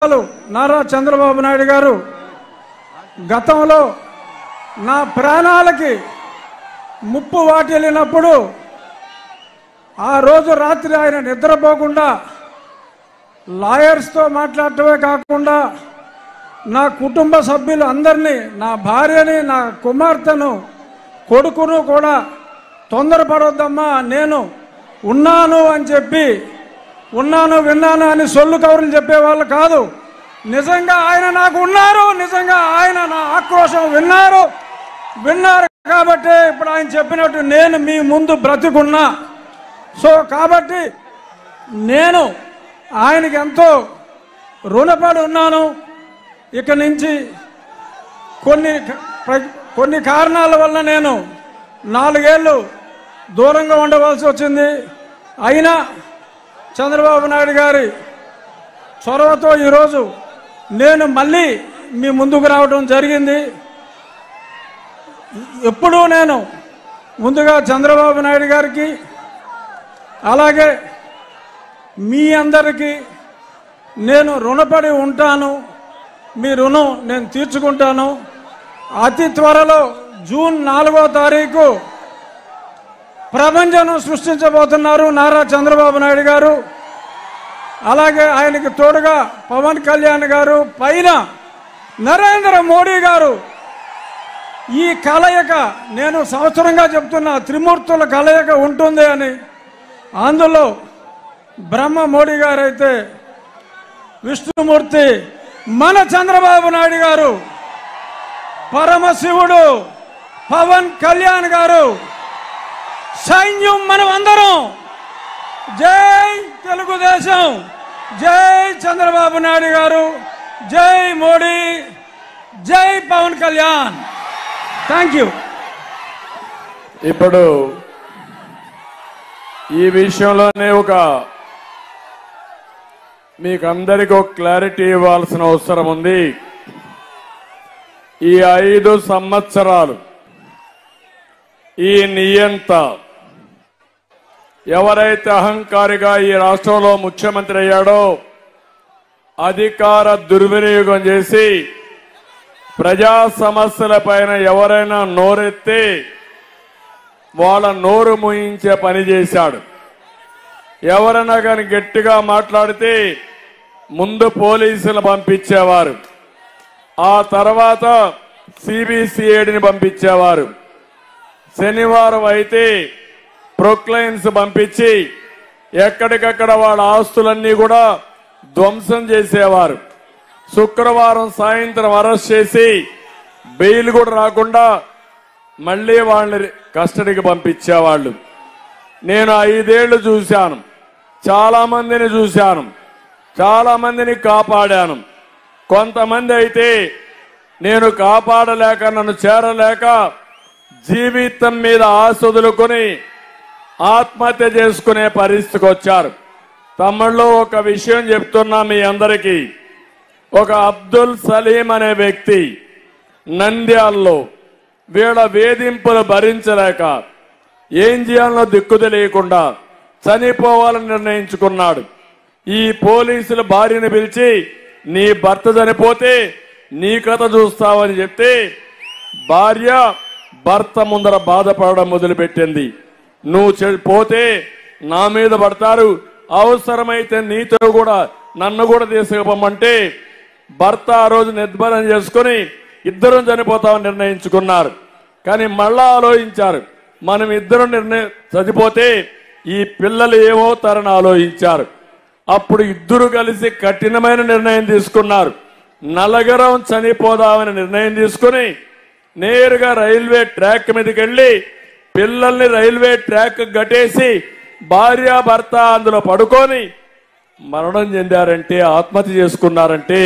నారా చంద్రబాబు నాయుడు గారు గతంలో నా ప్రాణాలకి ముప్పు వాటిల్లినప్పుడు ఆ రోజు రాత్రి ఆయన నిద్రపోకుండా లాయర్స్తో మాట్లాడటమే కాకుండా నా కుటుంబ సభ్యులు అందరినీ, నా భార్యని, నా కుమార్తెను, కొడుకును కూడా తొందరపడొద్దమ్మా, నేను ఉన్నాను అని చెప్పి, ఉన్నాను విన్నాను అని సొల్లు కౌరులు చెప్పేవాళ్ళు కాదు. నిజంగా ఆయన నాకు ఉన్నారు, నిజంగా ఆయన నా ఆక్రోశం విన్నారు కాబట్టి ఇప్పుడు ఆయన చెప్పినట్టు నేను మీ ముందు బ్రతికున్నా. సో కాబట్టి నేను ఆయనకి ఎంతో రుణపడి ఉన్నాను. ఇక నుంచి కొన్ని కారణాల వల్ల నేను 4 ఏళ్ళు దూరంగా ఉండవలసి వచ్చింది. అయినా చంద్రబాబు నాయుడు గారి చొరవతో ఈరోజు నేను మళ్ళీ మీ ముందుకు రావడం జరిగింది. ఎప్పుడూ నేను ముందుగా చంద్రబాబు నాయుడు గారికి అలాగే మీ అందరికీ నేను రుణపడి ఉంటాను. మీ రుణం నేను తీర్చుకుంటాను. అతి త్వరలో జూన్ 4వ తారీఖు ప్రపంచం సృష్టించబోతున్నారు నారా చంద్రబాబు నాయుడు గారు. అలాగే ఆయనకి తోడుగా పవన్ కళ్యాణ్ గారు, పైన నరేంద్ర మోడీ గారు. ఈ కలయిక నేను సంవత్సరంగా చెప్తున్నా, త్రిమూర్తుల కలయిక ఉంటుంది అని. అందులో బ్రహ్మ మోడీ గారు అయితే విష్ణుమూర్తి మన చంద్రబాబు నాయుడు గారు, పరమశివుడు పవన్ కళ్యాణ్ గారు, సైన్యం మనం అందరం. జై తెలుగుదేశం, జై చంద్రబాబు నాయుడు గారు, జై మోడీ, జై పవన్ కళ్యాణ్. Thank you. ఇప్పుడు ఈ విషయంలోనే మీకందరికీ ఒక క్లారిటీ ఇవ్వాల్సిన అవసరం ఉంది. ఈ 5 సంవత్సరాలు ఈ నియంత ఎవరైతే అహంకారిగా ఈ రాష్ట్రంలో ముఖ్యమంత్రి అయ్యాడో, అధికార దుర్వినియోగం చేసి ప్రజా సమస్యలపైన ఎవరైనా నోరెత్తి వాళ్ళ నోరు మూయించే పని చేశాడు. ఎవరైనా కానీ గట్టిగా మాట్లాడితే ముందు పోలీసులు పంపించేవారు, ఆ తర్వాత సిబిసిఐడిని పంపించేవారు. శనివారం అయితే ప్రొక్లైన్స్ పంపించి ఎక్కడికక్కడ వాళ్ళ ఆస్తులన్నీ కూడా ధ్వంసం చేసేవారు. శుక్రవారం సాయంత్రం అరెస్ట్ చేసి బెయిల్ కూడా రాకుండా మళ్లీ వాళ్ళని కస్టడీకి పంపించేవాళ్ళు. నేను 5 ఏళ్లు చూశాను, చాలా మందిని చూశాను, చాలా మందిని కాపాడాను. కొంతమంది అయితే నేను కాపాడలేక, నన్ను చేరలేక జీవితం మీద ఆశ వదులుకొని ఆత్మహత్య చేసుకునే పరిస్థితికి వచ్చారు. తమిళ్లో ఒక విషయం చెప్తున్నా మీ అందరికీ. ఒక అబ్దుల్ సలీం అనే వ్యక్తి నంద్యాలలో వీళ్ళ వేధింపులు భరించలేక ఏం చేయాలనో దిక్కు తెలియకుండా చనిపోవాలని నిర్ణయించుకున్నాడు. ఈ పోలీసులు భార్యను పిలిచి, నీ భర్త చనిపోతే నీ కథ చూస్తావని చెప్తే భార్య భర్త ముందర బాధపడడం మొదలుపెట్టింది. నువ్వు పోతే నా మీద పడతారు, అవసరమైతే నీతో కూడా నన్ను కూడా తీసుకుపోమంటే భర్త ఆ రోజు నిర్భరం చేసుకుని ఇద్దరం చనిపోతామని నిర్ణయించుకున్నారు. కానీ మళ్ళా ఆలోచించారు, మనం ఇద్దరం చనిపోతే ఈ పిల్లలు ఏమవుతారని ఆలోచించారు. అప్పుడు ఇద్దరు కలిసి కఠినమైన నిర్ణయం తీసుకున్నారు. నలుగురం చనిపోదామని నిర్ణయం తీసుకుని నేరుగా రైల్వే ట్రాక్ మీదకి వెళ్లి పిల్లల్ని రైల్వే ట్రాక్ గట్టేసి భార్యాభర్త అందులో పడుకొని మరణం చెందారంటే, ఆత్మహత్య చేసుకున్నారంటే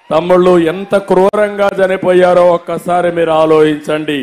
తమ్ముళ్ళు ఎంత క్రూరంగా చనిపోయారో ఒక్కసారి మీరు ఆలోచించండి.